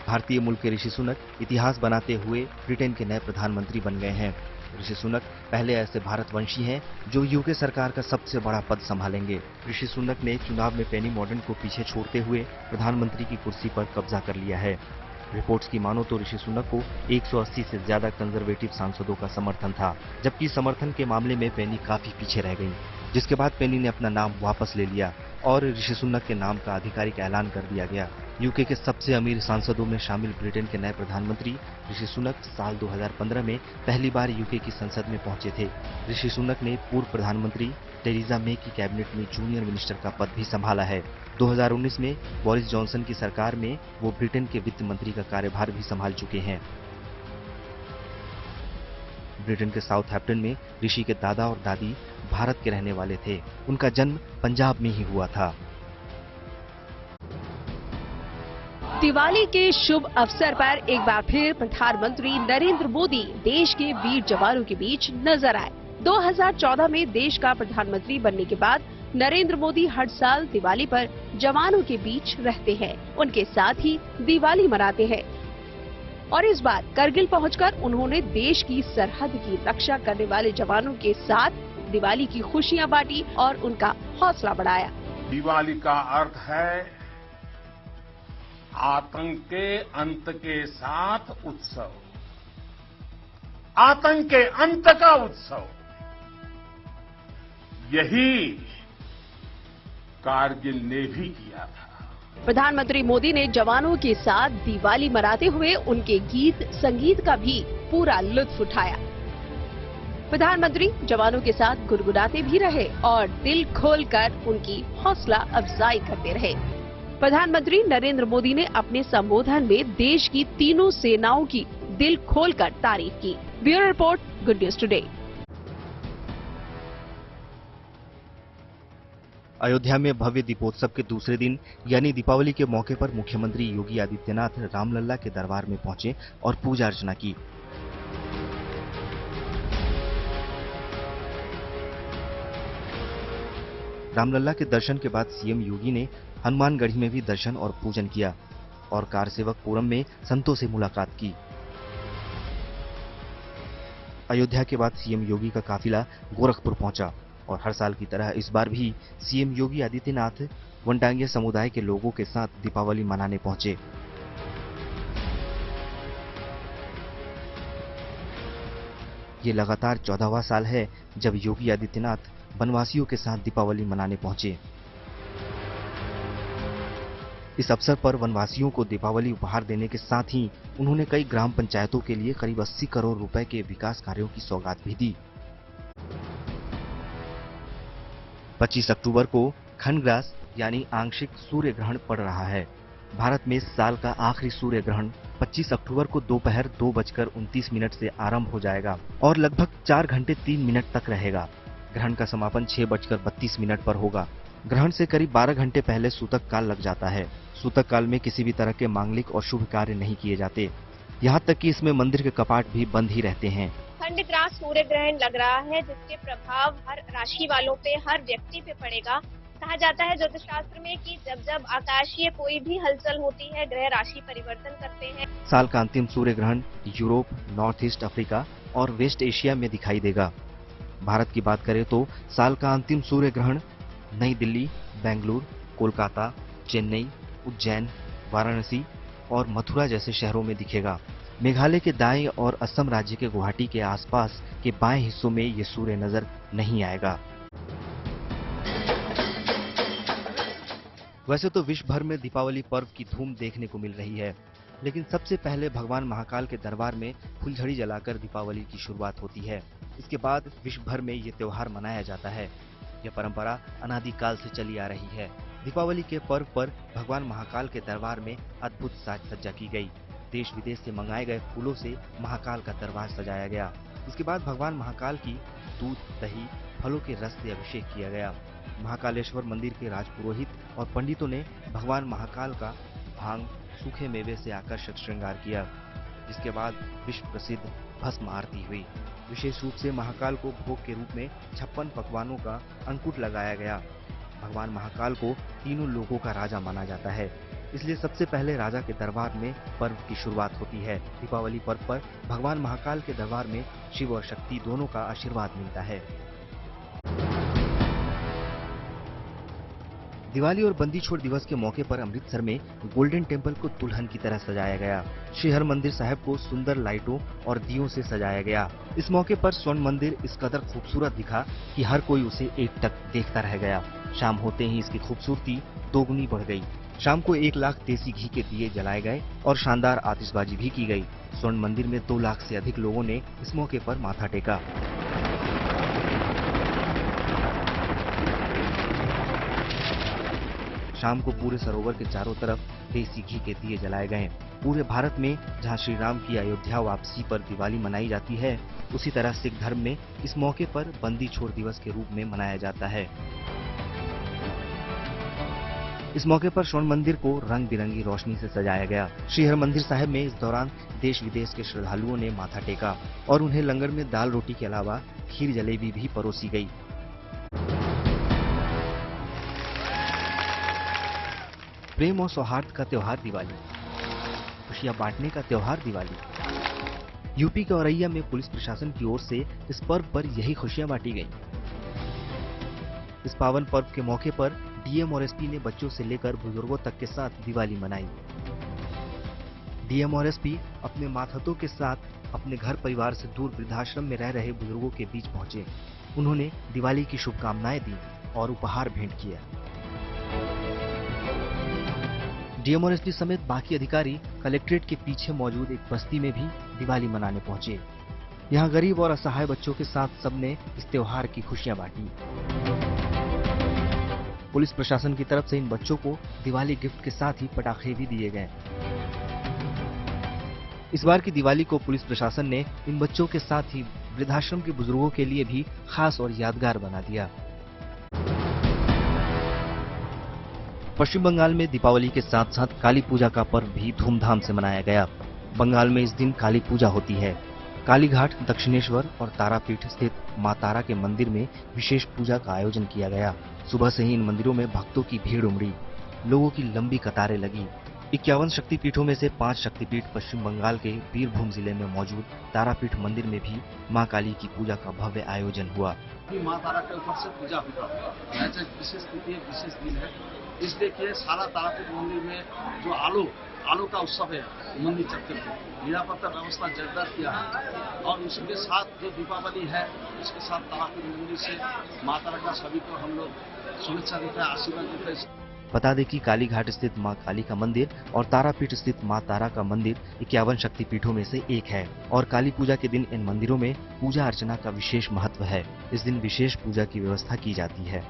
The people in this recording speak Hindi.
भारतीय मूल के ऋषि सुनक इतिहास बनाते हुए ब्रिटेन के नए प्रधानमंत्री बन गए हैं। ऋषि सुनक पहले ऐसे भारतवंशी हैं जो यूके सरकार का सबसे बड़ा पद संभालेंगे। ऋषि सुनक ने चुनाव में पेनी मॉर्डन को पीछे छोड़ते हुए प्रधानमंत्री की कुर्सी पर कब्जा कर लिया है। रिपोर्ट्स की मानो तो ऋषि सुनक को 180 से ज्यादा कंजर्वेटिव सांसदों का समर्थन था, जबकि समर्थन के मामले में पेनी काफी पीछे रह गई, जिसके बाद पेनी ने अपना नाम वापस ले लिया और ऋषि सुनक के नाम का आधिकारिक ऐलान कर दिया गया। यूके के सबसे अमीर सांसदों में शामिल ब्रिटेन के नए प्रधानमंत्री ऋषि सुनक साल 2015 में पहली बार यूके की संसद में पहुंचे थे। ऋषि सुनक ने पूर्व प्रधानमंत्री टेरेसा मे की कैबिनेट में जूनियर मिनिस्टर का पद भी संभाला है। 2019 में बोरिस जॉनसन की सरकार में वो ब्रिटेन के वित्त मंत्री का कार्यभार भी संभाल चुके हैं। ब्रिटेन के साउथहैम्पटन में ऋषि के दादा और दादी भारत के रहने वाले थे। उनका जन्म पंजाब में ही हुआ था। दिवाली के शुभ अवसर पर एक बार फिर प्रधानमंत्री नरेंद्र मोदी देश के वीर जवानों के बीच नजर आए। 2014 में देश का प्रधानमंत्री बनने के बाद नरेंद्र मोदी हर साल दिवाली पर जवानों के बीच रहते हैं, उनके साथ ही दिवाली मनाते हैं। और इस बार करगिल पहुंचकर उन्होंने देश की सरहद की रक्षा करने वाले जवानों के साथ दिवाली की खुशियां बांटी और उनका हौसला बढ़ाया। दिवाली का अर्थ है आतंक के अंत के साथ उत्सव, आतंक के अंत का उत्सव। यही कारगिल ने भी किया था। प्रधानमंत्री मोदी ने जवानों के साथ दिवाली मनाते हुए उनके गीत संगीत का भी पूरा लुत्फ उठाया। प्रधानमंत्री जवानों के साथ गुनगुनाते भी रहे और दिल खोलकर उनकी हौसला अफजाई करते रहे। प्रधानमंत्री नरेंद्र मोदी ने अपने संबोधन में देश की तीनों सेनाओं की दिल खोलकर तारीफ की। Bureau report, good news today. Ayodhya में भव्य दीपोत्सव के दूसरे दिन यानी दीपावली के मौके पर मुख्यमंत्री योगी आदित्यनाथ रामलला के दरबार में पहुंचे और पूजा अर्चना की। रामलला के दर्शन के बाद सीएम योगी ने हनुमानगढ़ी में भी दर्शन और पूजन किया और कारसेवकपुरम में संतों से मुलाकात की। अयोध्या के बाद सीएम योगी का काफिला गोरखपुर पहुंचा और हर साल की तरह इस बार भी सीएम योगी आदित्यनाथ वनटांगिया समुदाय के लोगों के साथ दीपावली मनाने पहुंचे। ये लगातार 14वां साल है जब योगी आदित्यनाथ वनवासियों के साथ दीपावली मनाने पहुंचे। इस अवसर पर वनवासियों को दीपावली उपहार देने के साथ ही उन्होंने कई ग्राम पंचायतों के लिए करीब 80 करोड़ रुपए के विकास कार्यों की सौगात भी दी। 25 अक्टूबर को खंडग्रास यानी आंशिक सूर्य ग्रहण पड़ रहा है। भारत में इस साल का आखिरी सूर्य ग्रहण 25 अक्टूबर को दोपहर 2:29 से आरंभ हो जाएगा और लगभग 4 घंटे 3 मिनट तक रहेगा। ग्रहण का समापन 6:32 पर होगा। ग्रहण से करीब 12 घंटे पहले सूतक काल लग जाता है। सूतक काल में किसी भी तरह के मांगलिक और शुभ कार्य नहीं किए जाते। यहाँ तक कि इसमें मंदिर के कपाट भी बंद ही रहते हैं। खंडग्रास सूर्य ग्रहण लग रहा है, जिसके प्रभाव हर राशि वालों पे, हर व्यक्ति पे पड़ेगा। कहा जाता है ज्योतिष शास्त्र में कि जब जब आकाशीय कोई भी हलचल होती है, ग्रह राशि परिवर्तन करते हैं। साल का अंतिम सूर्य ग्रहण यूरोप, नॉर्थ ईस्ट अफ्रीका और वेस्ट एशिया में दिखाई देगा। भारत की बात करें तो साल का अंतिम सूर्य ग्रहण नई दिल्ली, बेंगलुरु, कोलकाता, चेन्नई, उज्जैन, वाराणसी और मथुरा जैसे शहरों में दिखेगा। मेघालय के दाएं और असम राज्य के गुवाहाटी के आसपास के बाएं हिस्सों में ये सूर्य नजर नहीं आएगा। वैसे तो विश्व भर में दीपावली पर्व की धूम देखने को मिल रही है, लेकिन सबसे पहले भगवान महाकाल के दरबार में फुलझड़ी जलाकर दीपावली की शुरुआत होती है। इसके बाद विश्व भर में ये त्योहार मनाया जाता है। यह परंपरा अनादिकाल से चली आ रही है। दीपावली के पर्व पर भगवान महाकाल के दरबार में अद्भुत साज सज्जा की गई। देश विदेश से मंगाए गए फूलों से महाकाल का दरबार सजाया गया। इसके बाद भगवान महाकाल की दूध, दही, फलों के रस से अभिषेक किया गया। महाकालेश्वर मंदिर के राजपुरोहित और पंडितों ने भगवान महाकाल का भांग, सूखे मेवे से आकर्षक श्रृंगार किया, जिसके बाद विश्व प्रसिद्ध भस्म आरती हुई। विशेष रूप से महाकाल को भोग के रूप में 56 पकवानों का अंकुट लगाया गया। भगवान महाकाल को तीनों लोकों का राजा माना जाता है। इसलिए सबसे पहले राजा के दरबार में पर्व की शुरुआत होती है। दीपावली पर्व पर भगवान महाकाल के दरबार में शिव और शक्ति दोनों का आशीर्वाद मिलता है। दिवाली और बंदी छोड़ दिवस के मौके पर अमृतसर में गोल्डन टेम्पल को दुल्हन की तरह सजाया गया। श्री हरमंदिर साहिब को सुंदर लाइटों और दियों से सजाया गया। इस मौके पर स्वर्ण मंदिर इस कदर खूबसूरत दिखा कि हर कोई उसे एकटक देखता रह गया। शाम होते ही इसकी खूबसूरती दोगुनी बढ़ गई। शाम को 1 लाख देसी घी के दिए जलाए गए और शानदार आतिशबाजी भी की गई। स्वर्ण मंदिर में 2 लाख से अधिक लोगों ने इस मौके पर माथा टेका। शाम को पूरे सरोवर के चारों तरफ देसी घी के दिए जलाए गए। पूरे भारत में जहां श्री राम की अयोध्या वापसी पर दिवाली मनाई जाती है, उसी तरह सिख धर्म में इस मौके पर बंदी छोड़ दिवस के रूप में मनाया जाता है। इस मौके पर स्वर्ण मंदिर को रंग बिरंगी रोशनी से सजाया गया। श्री हरमंदिर साहिब में इस दौरान देश विदेश के श्रद्धालुओं ने माथा टेका और उन्हें लंगर में दाल रोटी के अलावा खीर जलेबी भी परोसी गई। प्रेम और सौहार्द का त्योहार दिवाली, खुशियां बांटने का त्योहार दिवाली। यूपी के औरैया में पुलिस प्रशासन की ओर से इस पर्व पर यही खुशियां बांटी गईं। इस पावन पर्व के मौके पर डीएम और एसपी ने बच्चों से लेकर बुजुर्गों तक के साथ दिवाली मनाई। डीएम और एसपी अपने मातहतों के साथ अपने घर परिवार से दूर वृद्धाश्रम में रह रहे बुजुर्गों के बीच पहुंचे। उन्होंने दिवाली की शुभकामनाएं दी और उपहार भेंट किया। डीएम और एसपी समेत बाकी अधिकारी कलेक्ट्रेट के पीछे मौजूद एक बस्ती में भी दिवाली मनाने पहुंचे। यहाँ गरीब और असहाय बच्चों के साथ सबने इस त्योहार की खुशियां बांटी। पुलिस प्रशासन की तरफ से इन बच्चों को दिवाली गिफ्ट के साथ ही पटाखे भी दिए गए। इस बार की दिवाली को पुलिस प्रशासन ने इन बच्चों के साथ ही वृद्धाश्रम के बुजुर्गों के लिए भी खास और यादगार बना दिया। पश्चिम बंगाल में दीपावली के साथ साथ काली पूजा का पर्व भी धूमधाम से मनाया गया। बंगाल में इस दिन काली पूजा होती है। कालीघाट, दक्षिणेश्वर और तारापीठ स्थित मां तारा के मंदिर में विशेष पूजा का आयोजन किया गया। सुबह से ही इन मंदिरों में भक्तों की भीड़ उमड़ी, लोगों की लंबी कतारें लगी। 51 शक्तिपीठों में से 5 शक्तिपीठ पश्चिम बंगाल के बीरभूम जिले में मौजूद तारापीठ मंदिर में भी मां काली की पूजा का भव्य आयोजन हुआ। मां तारा के ऊपर से पूजा होता है, ऐसे विशेष तिथि है, विशेष दिन है। इसलिए कि सारा तारापीठ मंदिर में जो आलू का उत्सव है, मंदिर चक्कर पे निरापत्ता व्यवस्था जोरदार किया है और उसके साथ जो दीपावली है उसके साथ तारापीठ मंदिर से मां तारा का सभी को हम लोग शुभेच्छा देते हैं, आशीर्वाद देते हैं। बता दें कि कालीघाट स्थित मां काली का मंदिर और तारापीठ स्थित मां तारा का मंदिर 51 शक्तिपीठों में से एक है और काली पूजा के दिन इन मंदिरों में पूजा अर्चना का विशेष महत्व है। इस दिन विशेष पूजा की व्यवस्था की जाती है।